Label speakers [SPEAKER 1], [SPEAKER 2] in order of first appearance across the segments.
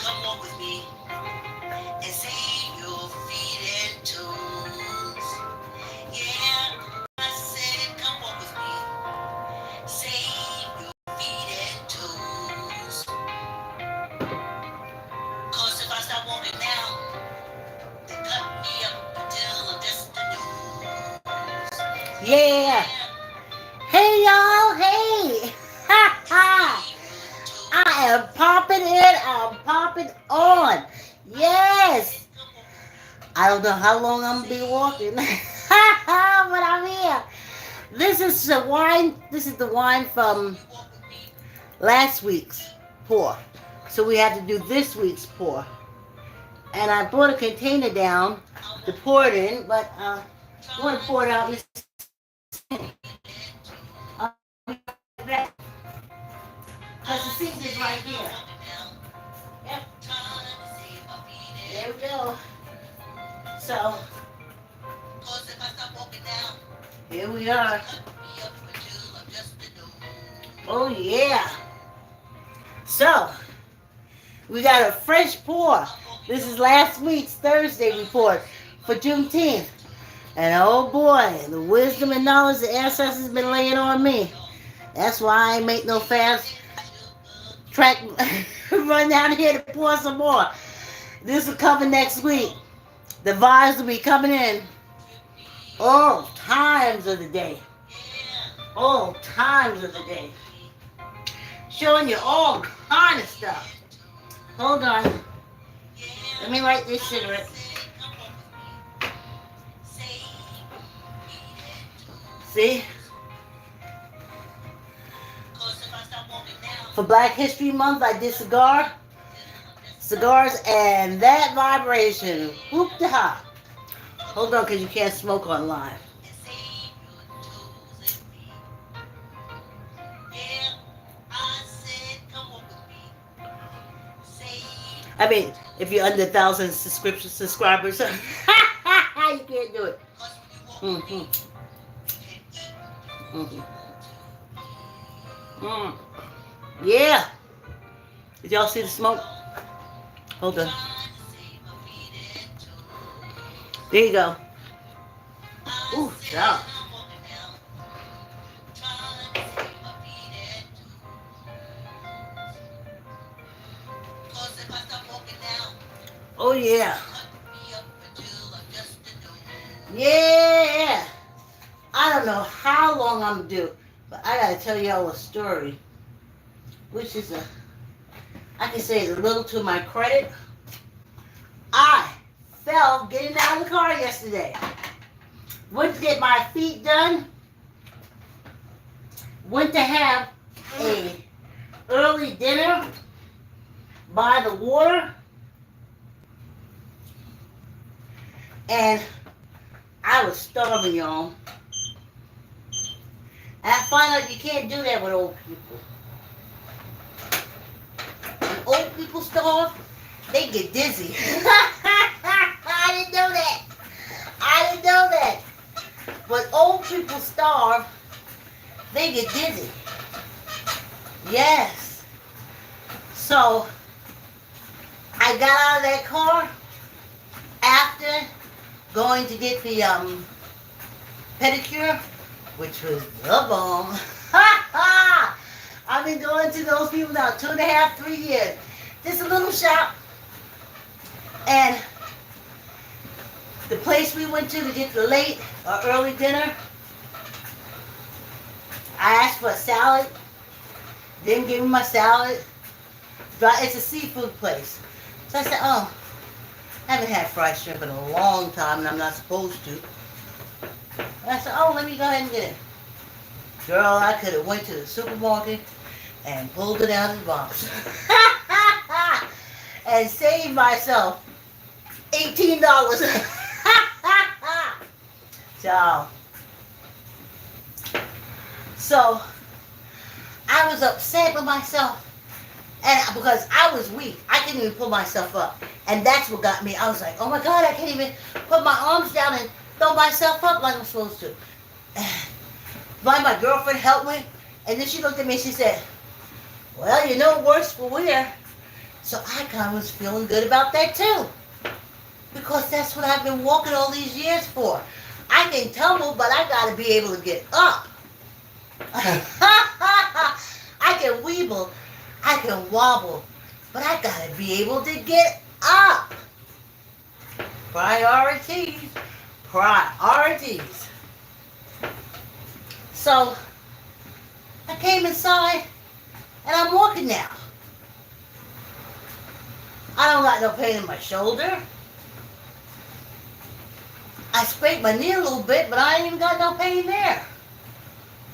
[SPEAKER 1] come walk with me and save your feet and toes. Yeah, I said, come walk with me, save your feet and toes. 'Cause if I stop walking now, they cut me up until I'm just a news.
[SPEAKER 2] Yeah. Hey y'all, hey. Ha ha. I am popping in, I'm popping on. Yes. I don't know how long I'm gonna be walking. Ha ha, but I'm here. This is the wine from last week's pour. So we have to do this week's pour. And I brought a container down to pour it in, but I want to pour it out. I'll be right back. Because the sink is right here. Yep. There we go. So, here we are. Oh yeah. So, we got a fresh pour. This is last week's Thursday report for Juneteenth. And oh boy, the wisdom and knowledge the ancestors been laying on me. That's why I ain't make no fast track run down here to pour some more. This will cover next week. The vibes will be coming in all times of the day. All times of the day. Showing you all kind of stuff. Hold on. Let me light this cigarette. See? For Black History Month, I did cigars, and that vibration. Whoop the ha. Hold on, because you can't smoke on live. I mean, if you're under 1,000 subscribers, you can't do it. Mm-hmm. Mm-hmm. Mm. Yeah. Did y'all see the smoke? Hold on. There you go. Ooh, yeah. Oh yeah. Yeah. I don't know how long I'm gonna do, but I gotta tell y'all a story, which is I can say it's a little to my credit. I fell getting out of the car yesterday. Went to get my feet done. Went to have a early dinner by the water. And I was starving, y'all. And I find out you can't do that with old people. When old people starve, they get dizzy. I didn't know that. I didn't know that. When old people starve, they get dizzy. Yes. So, I got out of that car after going to get the pedicure, which was the bomb. I've been going to those people now 2.5, 3 years. Just a little shop. And the place we went to get the late or early dinner, I asked for a salad. Didn't give me my salad. It's a seafood place. So I said, oh, I haven't had fried shrimp in a long time and I'm not supposed to. And I said, oh, let me go ahead and get it. Girl, I could have went to the supermarket and pulled it out of the box. And saved myself $18. So, I was upset with myself. And because I was weak, I couldn't even pull myself up. And that's what got me. I was like, oh my God, I can't even put my arms down and throw myself up like I'm supposed to. My girlfriend helped me. And then she looked at me and she said, well, you know worse for wear. So I kind of was feeling good about that too. Because that's what I've been walking all these years for. I can tumble, but I gotta be able to get up. I can weeble, I can wobble, but I gotta be able to get up. Priorities. Priorities. So I came inside and I'm walking now. I don't got no pain in my shoulder. I scraped my knee a little bit, but I ain't even got no pain there.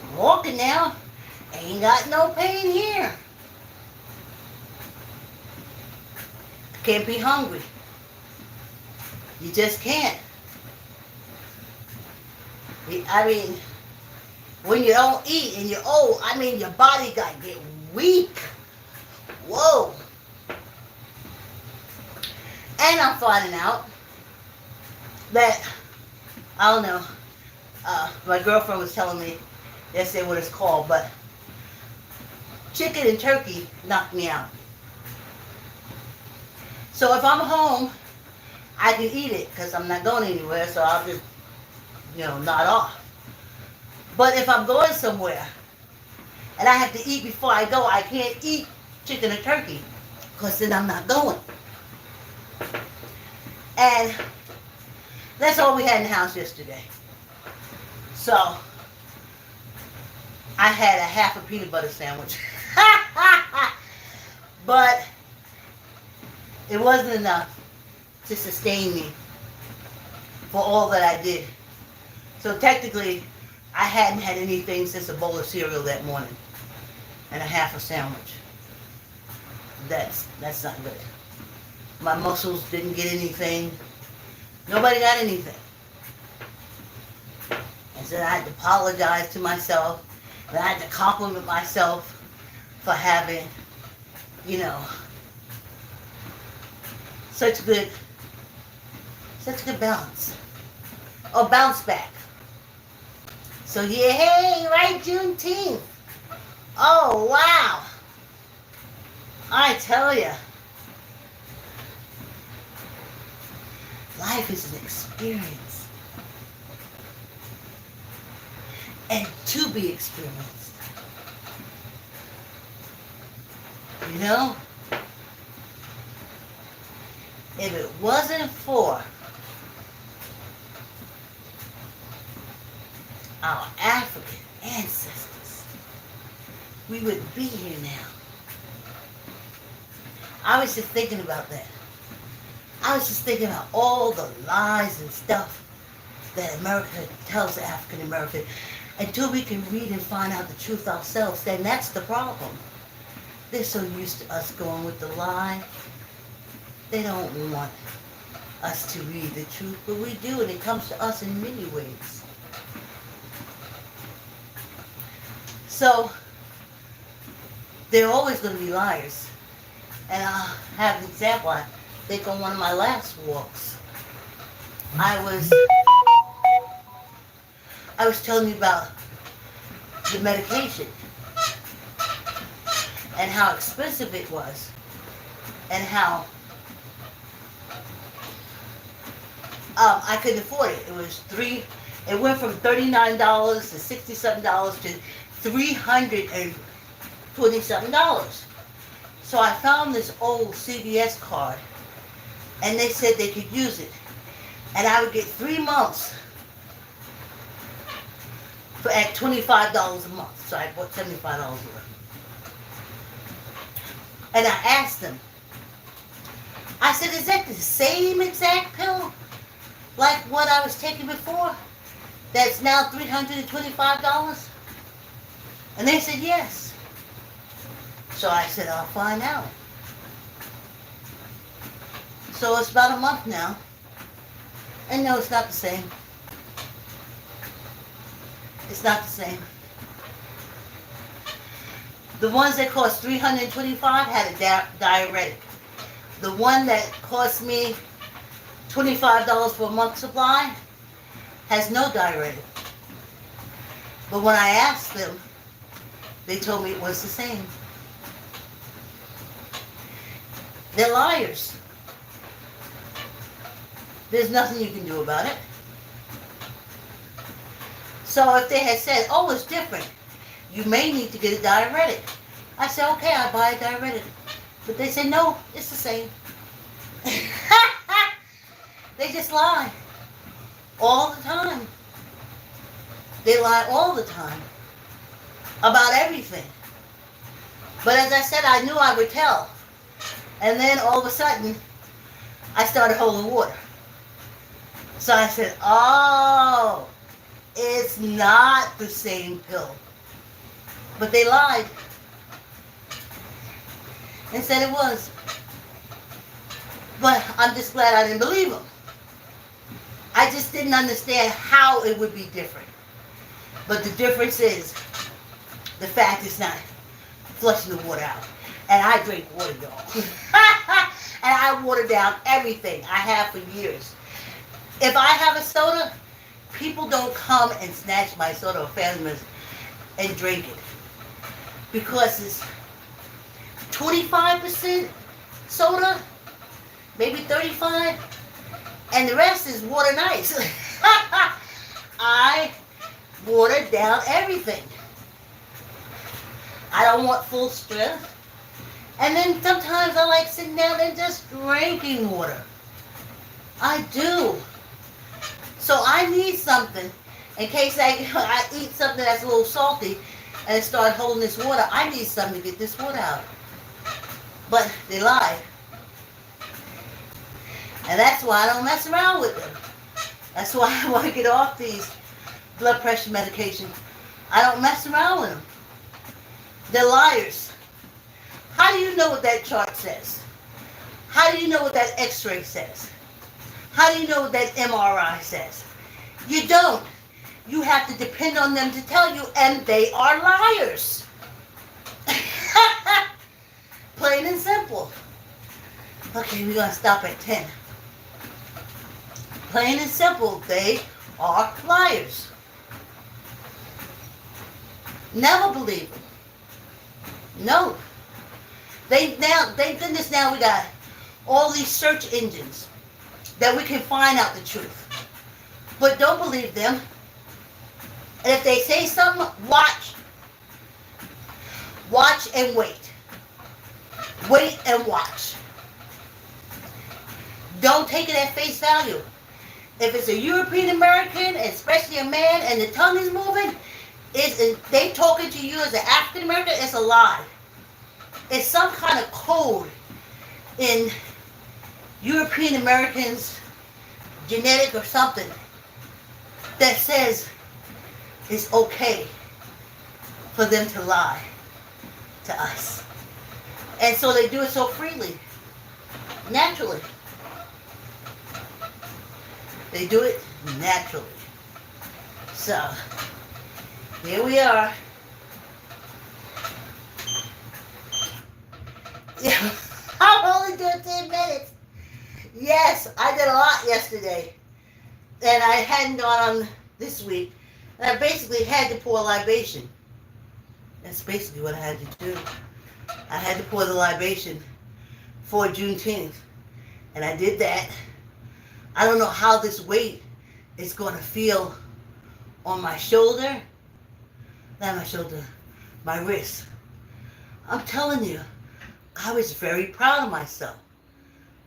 [SPEAKER 2] I'm walking now. Ain't got no pain here. Can't be hungry. You just can't. I mean, when you don't eat and you're old, I mean, your body got to get weak. Whoa. And I'm finding out that, I don't know, my girlfriend was telling me yesterday what it's called, but chicken and turkey knocked me out. So if I'm home, I can eat it because I'm not going anywhere, so I'll just, nod off. But if I'm going somewhere and I have to eat before I go, I can't eat chicken or turkey because then I'm not going. And that's all we had in the house yesterday. So I had a half a peanut butter sandwich. But it wasn't enough to sustain me for all that I did. So technically, I hadn't had anything since a bowl of cereal that morning and a half a sandwich. That's not good. My muscles didn't get anything. Nobody got anything. And so I had to apologize to myself. And I had to compliment myself for having, such good balance. Or bounce back. So yeah, hey, right, Juneteenth. Oh, wow. I tell you. Life is an experience. And to be experienced. You know? If it wasn't for our African ancestors, we wouldn't be here now. I was just thinking about that. I was just thinking about all the lies and stuff that America tells African Americans. Until we can read and find out the truth ourselves, then that's the problem. They're so used to us going with the lie. They don't want us to read the truth, but we do, and it comes to us in many ways. So, they're always going to be liars. And I'll have an example. I think on one of my last walks, I was telling you about the medication and how expensive it was and how I couldn't afford it. It went from $39 to $67 to $327. So I found this old CVS card, and they said they could use it, and I would get 3 months at $25 a month. So I bought $75 worth. And I asked them, I said, is that the same exact pill like what I was taking before? That's now $325? And they said yes. So I said, I'll find out. So it's about a month now. And no, it's not the same. It's not the same. The ones that cost $325 had a diuretic. The one that cost me $25 for a month's supply has no diuretic. But when I asked them, they told me it was the same. They're liars. There's nothing you can do about it. So if they had said, oh, it's different, you may need to get a diuretic. I said, okay, I'll buy a diuretic. But they said, no, it's the same. They just lie all the time. They lie all the time about everything. But as I said, I knew I would tell. And then all of a sudden, I started holding water. So I said, oh, it's not the same pill. But they lied and said it was. But I'm just glad I didn't believe them. I just didn't understand how it would be different. But the difference is the fact it's not flushing the water out. And I drink water, y'all. And I water down everything I have for years. If I have a soda, people don't come and snatch my soda or family members and drink it. Because it's 25% soda, maybe 35%, and the rest is water and ice. I water down everything. I don't want full strength. And then sometimes I like sitting down and just drinking water. I do. So I need something in case I eat something that's a little salty and start holding this water. I need something to get this water out. But they lie. And that's why I don't mess around with them. That's why I want to get off these blood pressure medications. I don't mess around with them. They're liars. How do you know what that chart says? How do you know what that x-ray says? How do you know what that MRI says? You don't. You have to depend on them to tell you, and they are liars. Plain and simple. Okay, we're going to stop at 10. Plain and simple, they are liars. Never believe them. No. Thank goodness now we got all these search engines that we can find out the truth. But don't believe them. And if they say something, watch. Watch and wait. Wait and watch. Don't take it at face value. If it's a European American, especially a man, and the tongue is moving, they talking to you as an African American, it's a lie. It's some kind of code in European Americans' genetic or something that says it's okay for them to lie to us. And so they do it so freely, naturally. They do it naturally. So, here we are. Yeah, I'm only doing 10 minutes. Yes, I did a lot yesterday. And I hadn't gone on this week. And I basically had to pour a libation. That's basically what I had to do. I had to pour the libation for Juneteenth. And I did that. I don't know how this weight is going to feel on my shoulder. Not my shoulder, my wrist. I'm telling you, I was very proud of myself.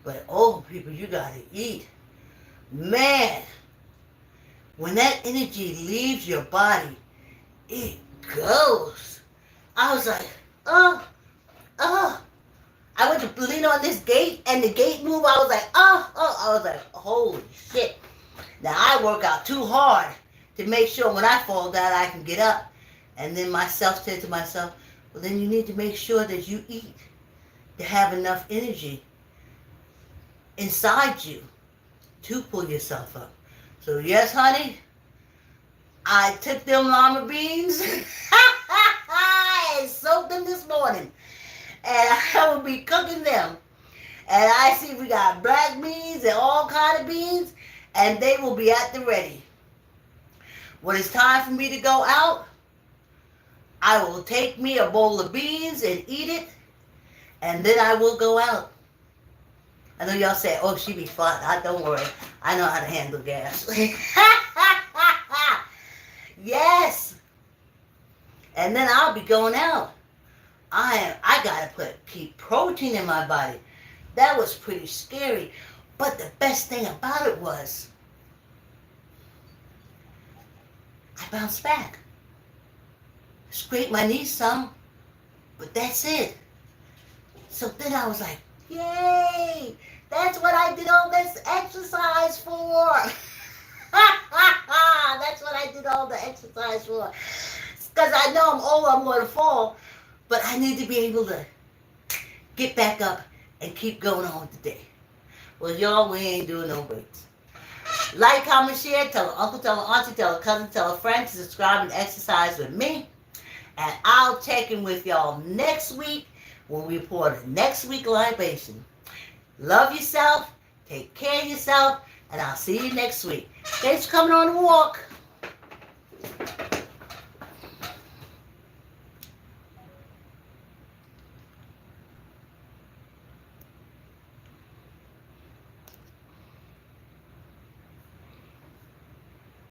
[SPEAKER 2] But oh, people, you got to eat. Man, when that energy leaves your body, it goes. I was like, oh. I went to lean on this gate, and the gate moved. I was like, oh. I was like, holy shit. Now, I work out too hard to make sure when I fall down, I can get up. And then myself said to myself, well, then you need to make sure that you eat to have enough energy inside you to pull yourself up. So, yes, honey, I took them lima beans and soaked them this morning. And I will be cooking them. And I see we got black beans and all kind of beans, and they will be at the ready. When it's time for me to go out, I will take me a bowl of beans and eat it, and then I will go out. I know y'all say, oh, she be fun. Don't worry. I know how to handle gas. Yes. And then I'll be going out. I gotta keep protein in my body. That was pretty scary. But the best thing about it was I bounced back. Scraped my knee some, but that's it. So then I was like, yay! That's what I did all this exercise for. That's what I did all the exercise for. Because I know I'm old, I'm going to fall, but I need to be able to get back up and keep going on with the day. Well, y'all, we ain't doing no breaks. Like, comment, share, tell an uncle, tell an auntie, tell a cousin, tell a friend to subscribe and exercise with me. And I'll check in with y'all next week when we report the next week libation. Love yourself, take care of yourself, and I'll see you next week. Thanks for coming on the walk.